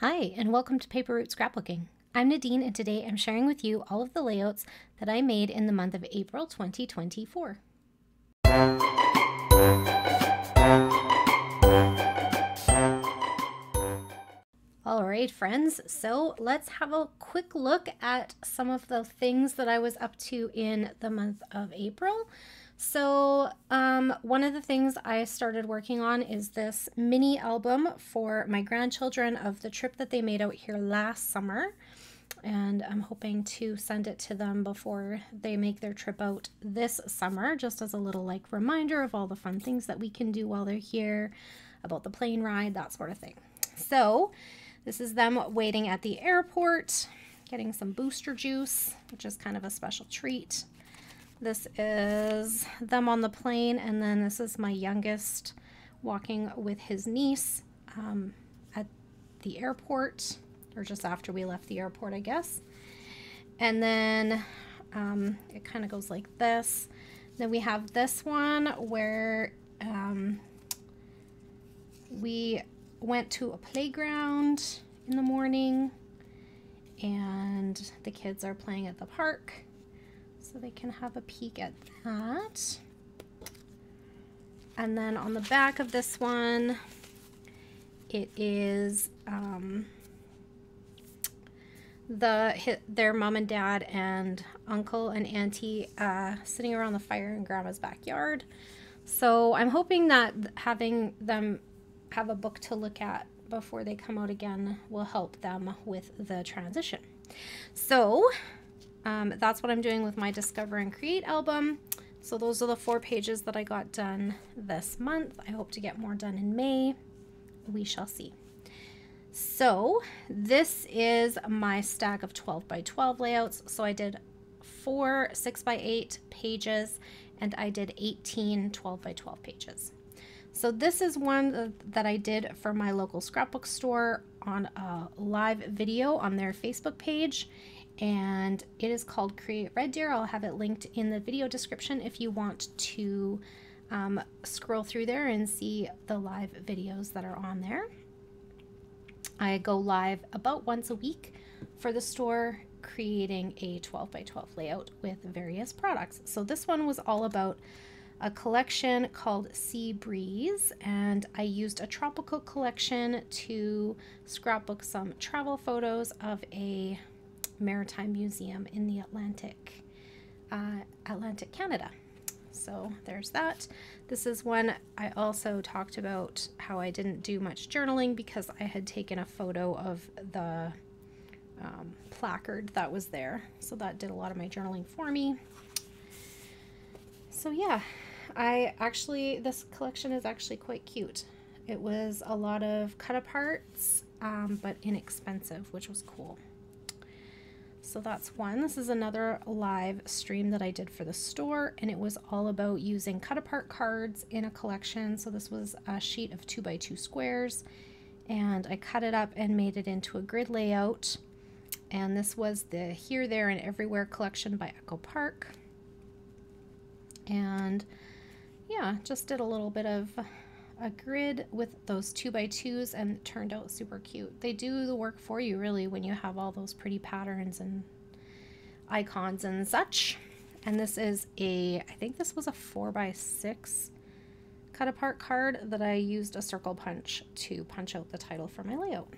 Hi, and welcome to Paper Route Scrapbooking. I'm Nadine, and today I'm sharing with you all of the layouts that I made in the month of April 2024. All right, friends, so let's have a quick look at some of the things that I was up to in the month of April. So one of the things I started working on is this mini album for my grandchildren of the trip that they made out here last summer. And I'm hoping to send it to them before they make their trip out this summer, just as a little reminder of all the fun things that we can do while they're here, about the plane ride, that sort of thing. So this is them waiting at the airport, getting some booster juice, which is kind of a special treat. This is them on the plane, and then this is my youngest walking with his niece at the airport, or just after we left the airport, I guess. And then it kind of goes like this. Then we have this one where we went to a playground in the morning, and the kids are playing at the park. So they can have a peek at that. And then on the back of this one, it is their mom and dad and uncle and auntie sitting around the fire in grandma's backyard. So I'm hoping that having them have a book to look at before they come out again will help them with the transition. So that's what I'm doing with my Discover and Create album. So those are the 4 pages that I got done this month. I hope to get more done in May. We shall see. So this is my stack of 12 by 12 layouts. So I did 4 6 by 8 pages, and I did 18 12 by 12 pages. So this is one that I did for my local scrapbook store on a live video on their Facebook page. And it is called Create Red Deer. I'll have it linked in the video description if you want to scroll through there and see the live videos that are on there. I go live about once a week for the store, creating a 12 by 12 layout with various products. So this one was all about a collection called Sea Breeze, and I used a tropical collection to scrapbook some travel photos of a maritime museum in the Atlantic, Canada. So there's that. This is one I also talked about how I didn't do much journaling because I had taken a photo of the placard that was there. So that did a lot of my journaling for me. So yeah, this collection is actually quite cute. It was a lot of cut aparts, but inexpensive, which was cool. So that's one. This is another live stream that I did for the store, and it was all about using cut apart cards in a collection. So this was a sheet of 2 by 2 squares, and I cut it up and made it into a grid layout. And this was the Here, There, and Everywhere collection by Echo Park. And yeah, just did a little bit of a grid with those 2 by 2s, and it turned out super cute. They do the work for you really when you have all those pretty patterns and icons and such. And this is I think this was a 4 by 6 cut apart card that I used a circle punch to punch out the title for my layout.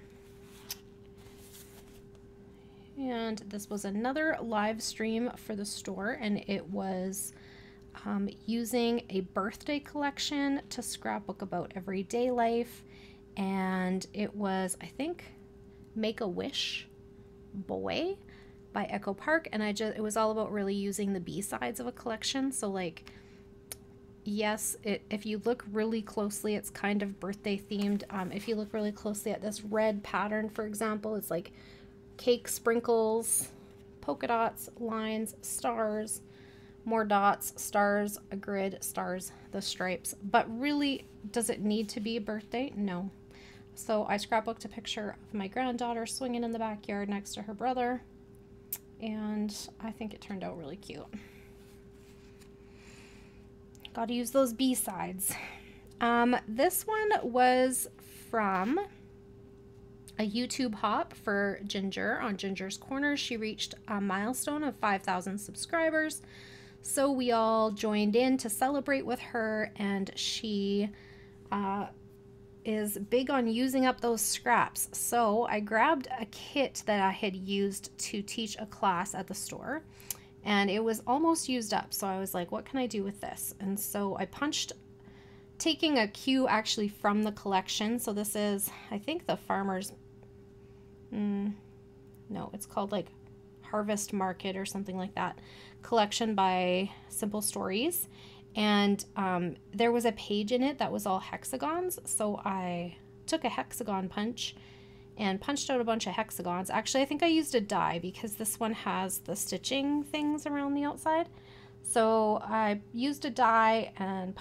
And this was another live stream for the store, and it was using a birthday collection to scrapbook about everyday life. And it was, I think, Make a Wish Boy by Echo Park. And it was all about really using the B-sides of a collection. So yes, if you look really closely, it's kind of birthday themed. If you look really closely at this red pattern, for example, it's like cake sprinkles, polka dots, lines, stars, more dots, stars, a grid, stars, the stripes. But really, does it need to be a birthday? No. So I scrapbooked a picture of my granddaughter swinging in the backyard next to her brother, and I think it turned out really cute. Got to use those B-sides. This one was from a YouTube hop for Ginger on Ginger's Corner. She reached a milestone of 5,000 subscribers. So we all joined in to celebrate with her, and she is big on using up those scraps. So I grabbed a kit that I had used to teach a class at the store, and it was almost used up. So I was like, what can I do with this? And so I punched, taking a cue actually from the collection. So this is, I think, the Farmer's, no, it's called like Harvest Market or something like that, collection by Simple Stories. And there was a page in it that was all hexagons. So I took a hexagon punch and punched out a bunch of hexagons. Actually, I think I used a die because this one has the stitching things around the outside. So I used a die and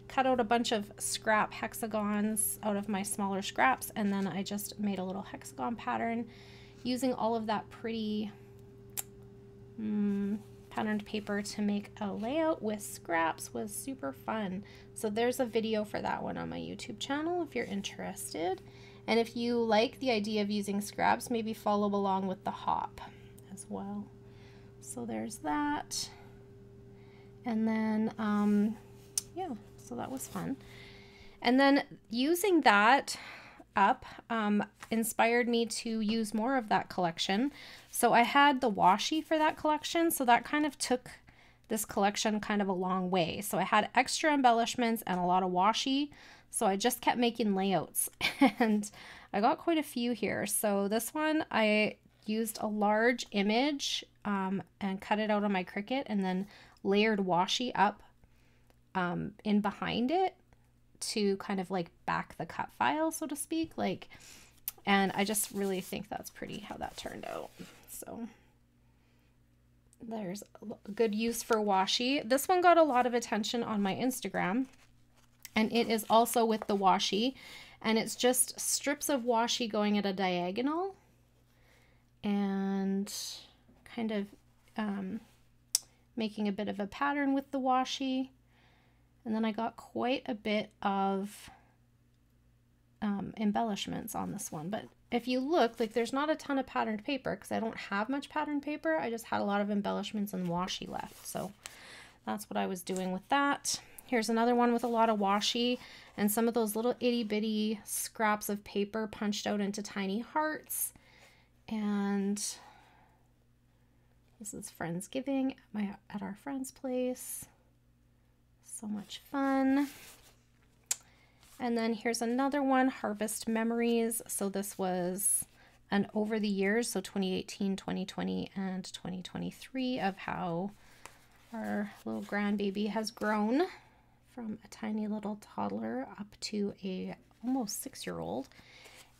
cut out a bunch of scrap hexagons out of my smaller scraps. And then I just made a little hexagon pattern using all of that pretty patterned paper to make a layout with scraps. Was super fun. So there's a video for that one on my YouTube channel if you're interested. And if you like the idea of using scraps, maybe follow along with the hop as well. So there's that. And then, yeah, so that was fun. And then using that up inspired me to use more of that collection. So I had the washi for that collection, so that kind of took this collection kind of a long way. So I had extra embellishments and a lot of washi, so I just kept making layouts and I got quite a few here. So this one I used a large image and cut it out on my Cricut and then layered washi up in behind it to kind of like back the cut file, so to speak, like, and I just really think that's pretty how that turned out. So there's a good use for washi. This one got a lot of attention on my Instagram, and it is also with the washi, and it's just strips of washi going at a diagonal and kind of making a bit of a pattern with the washi. And then I got quite a bit of embellishments on this one. But if you look, like, there's not a ton of patterned paper because I don't have much patterned paper. I just had a lot of embellishments and washi left. So that's what I was doing with that. Here's another one with a lot of washi and some of those little itty bitty scraps of paper punched out into tiny hearts. And this is Friendsgiving at our friend's place. So much fun. And then here's another one, Harvest Memories. So this was an over the years, so 2018, 2020, and 2023, of how our little grandbaby has grown from a tiny little toddler up to a almost 6-year-old.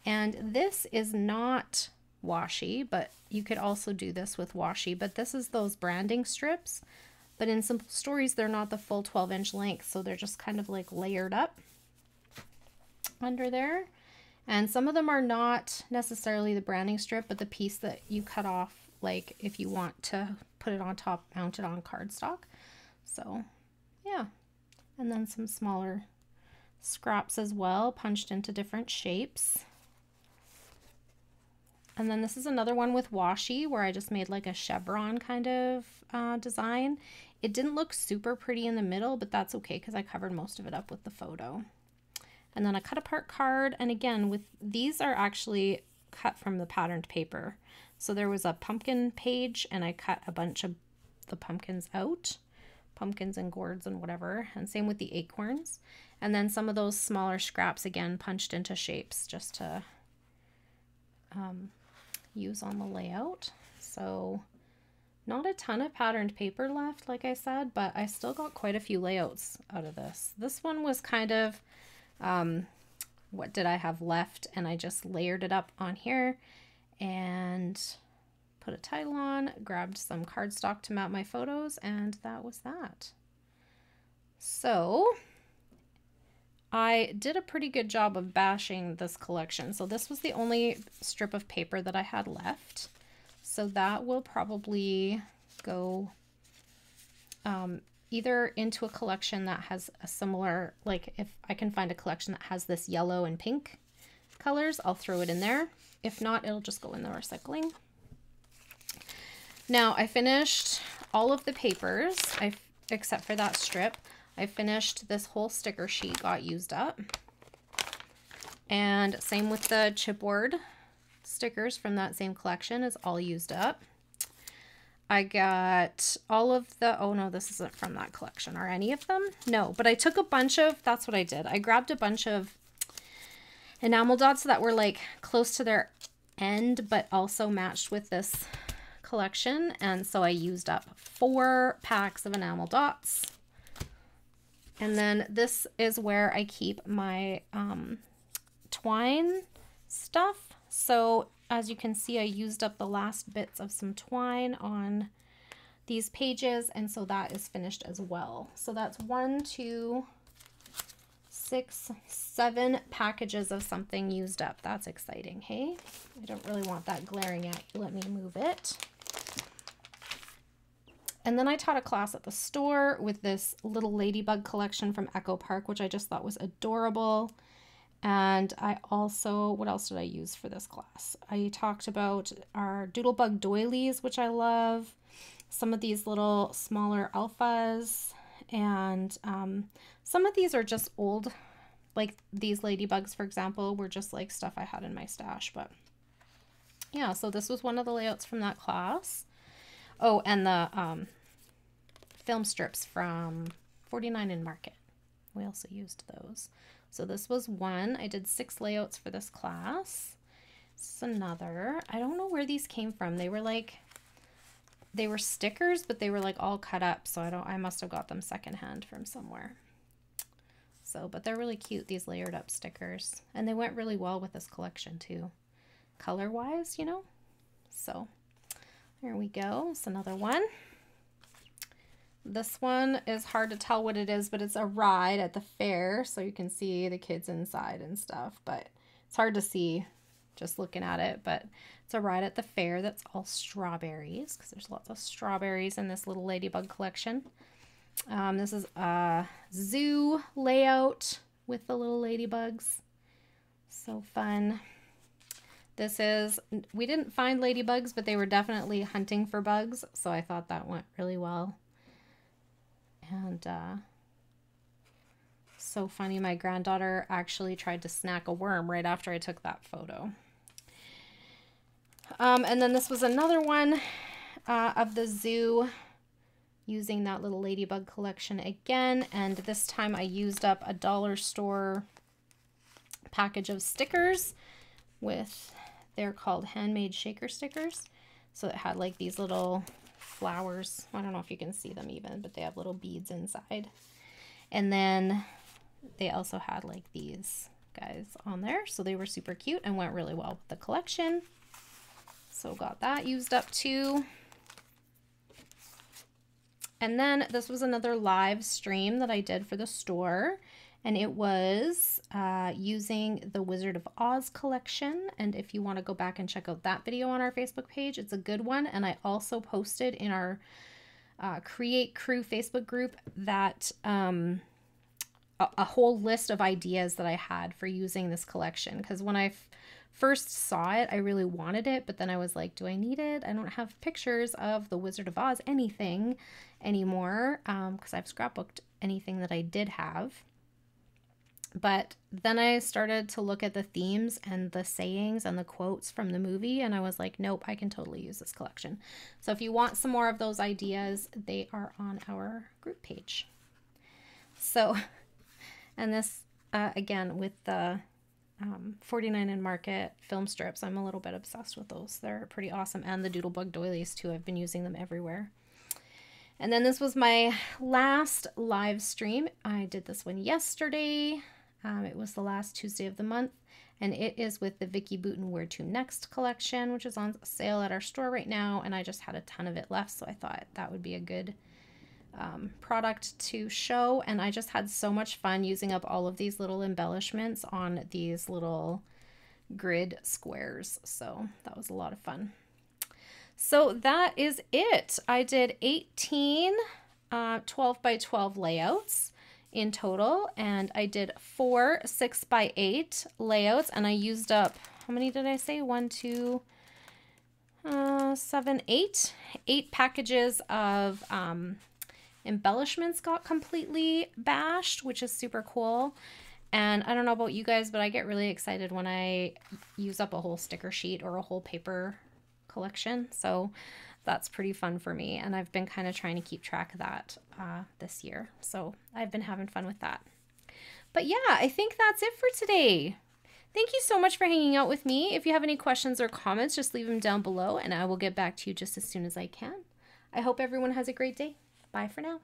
And this is not washi, but you could also do this with washi, but this is those branding strips. But in Simple Stories, they're not the full 12-inch length, so they're just kind of like layered up under there. And some of them are not necessarily the branding strip, but the piece that you cut off, like if you want to put it on top, mounted on cardstock. So yeah. And then some smaller scraps as well, punched into different shapes. And then this is another one with washi where I just made like a chevron kind of design. It didn't look super pretty in the middle, but that's okay because I covered most of it up with the photo. And then a cut apart card. And again, with these are actually cut from the patterned paper. So there was a pumpkin page and I cut a bunch of the pumpkins out, pumpkins and gourds and whatever. And same with the acorns. And then some of those smaller scraps again punched into shapes just to use on the layout. So not a ton of patterned paper left, like I said, but I still got quite a few layouts out of this. This one was kind of, what did I have left? And I just layered it up on here and put a title on, grabbed some cardstock to mount my photos, and that was that. So I did a pretty good job of bashing this collection. So this was the only strip of paper that I had left. So that will probably go either into a collection that has a similar, like if I can find a collection that has this yellow and pink colors, I'll throw it in there. If not, it'll just go in the recycling. Now I finished all of the papers, except for that strip. I finished this whole sticker sheet, got used up. And same with the chipboard stickers from that same collection is all used up. I got all of the, oh no, this isn't from that collection. Are any of them? No, but I took a bunch of, that's what I did. I grabbed a bunch of enamel dots that were like close to their end, but also matched with this collection. And so I used up 4 packs of enamel dots. And then this is where I keep my twine stuff. So as you can see, I used up the last bits of some twine on these pages, and so that is finished as well. So that's 1, 2, 6, 7 packages of something used up. That's exciting, hey? I don't really want that glaring at you. Let me move it. And then I taught a class at the store with this little ladybug collection from Echo Park, which I just thought was adorable. And I also, what else did I use for this class? I talked about our Doodlebug doilies, which I love. Some of these little smaller alphas. And some of these are just old, like these ladybugs, for example, were just like stuff I had in my stash. But yeah, so this was one of the layouts from that class. Oh, and the film strips from 49 in Market. We also used those. So this was one. I did 6 layouts for this class. This is another. I don't know where these came from. They were like, they were stickers, but they were like all cut up. So I must have got them secondhand from somewhere. So, but they're really cute, these layered up stickers. And they went really well with this collection too, color-wise, you know? So there we go. It's another one. This one is hard to tell what it is, but it's a ride at the fair, so you can see the kids inside and stuff, but it's hard to see just looking at it. But it's a ride at the fair that's all strawberries, because there's lots of strawberries in this little ladybug collection. This is a zoo layout with the little ladybugs. So fun. This is, we didn't find ladybugs, but they were definitely hunting for bugs, so I thought that went really well. And so funny, my granddaughter actually tried to snack a worm right after I took that photo. And then this was another one of the zoo, using that little ladybug collection again. And this time I used up a dollar store package of stickers with, they're called handmade shaker stickers. So it had like these little flowers. I don't know if you can see them even, but they have little beads inside. And then they also had like these guys on there. So they were super cute and went really well with the collection. So got that used up too. And then this was another live stream that I did for the store. And it was using the Wizard of Oz collection. And if you want to go back and check out that video on our Facebook page, it's a good one. And I also posted in our Create Crew Facebook group that a whole list of ideas that I had for using this collection. Because when I first saw it, I really wanted it. But then I was like, do I need it? I don't have pictures of the Wizard of Oz anything anymore, because I've scrapbooked anything that I did have. But then I started to look at the themes and the sayings and the quotes from the movie, and I was like, nope, I can totally use this collection. So if you want some more of those ideas, they are on our group page. So, and this, again, with the 49 in Market film strips, I'm a little bit obsessed with those. They're pretty awesome. And the Doodlebug doilies too. I've been using them everywhere. And then this was my last live stream. I did this one yesterday. It was the last Tuesday of the month, and it is with the Vicki Boutin Where To Next collection, which is on sale at our store right now, and I just had a ton of it left, so I thought that would be a good product to show. And I just had so much fun using up all of these little embellishments on these little grid squares, so that was a lot of fun. So that is it. I did 18 12 by 12 layouts in total, and I did 4 6x8 layouts, and I used up, how many did I say? 1, 2, 7, 8. 8 packages of embellishments got completely bashed, which is super cool. And I don't know about you guys, but I get really excited when I use up a whole sticker sheet or a whole paper collection. So that's pretty fun for me. And I've been kind of trying to keep track of that this year. So I've been having fun with that. But yeah, I think that's it for today. Thank you so much for hanging out with me. If you have any questions or comments, just leave them down below and I will get back to you just as soon as I can. I hope everyone has a great day. Bye for now.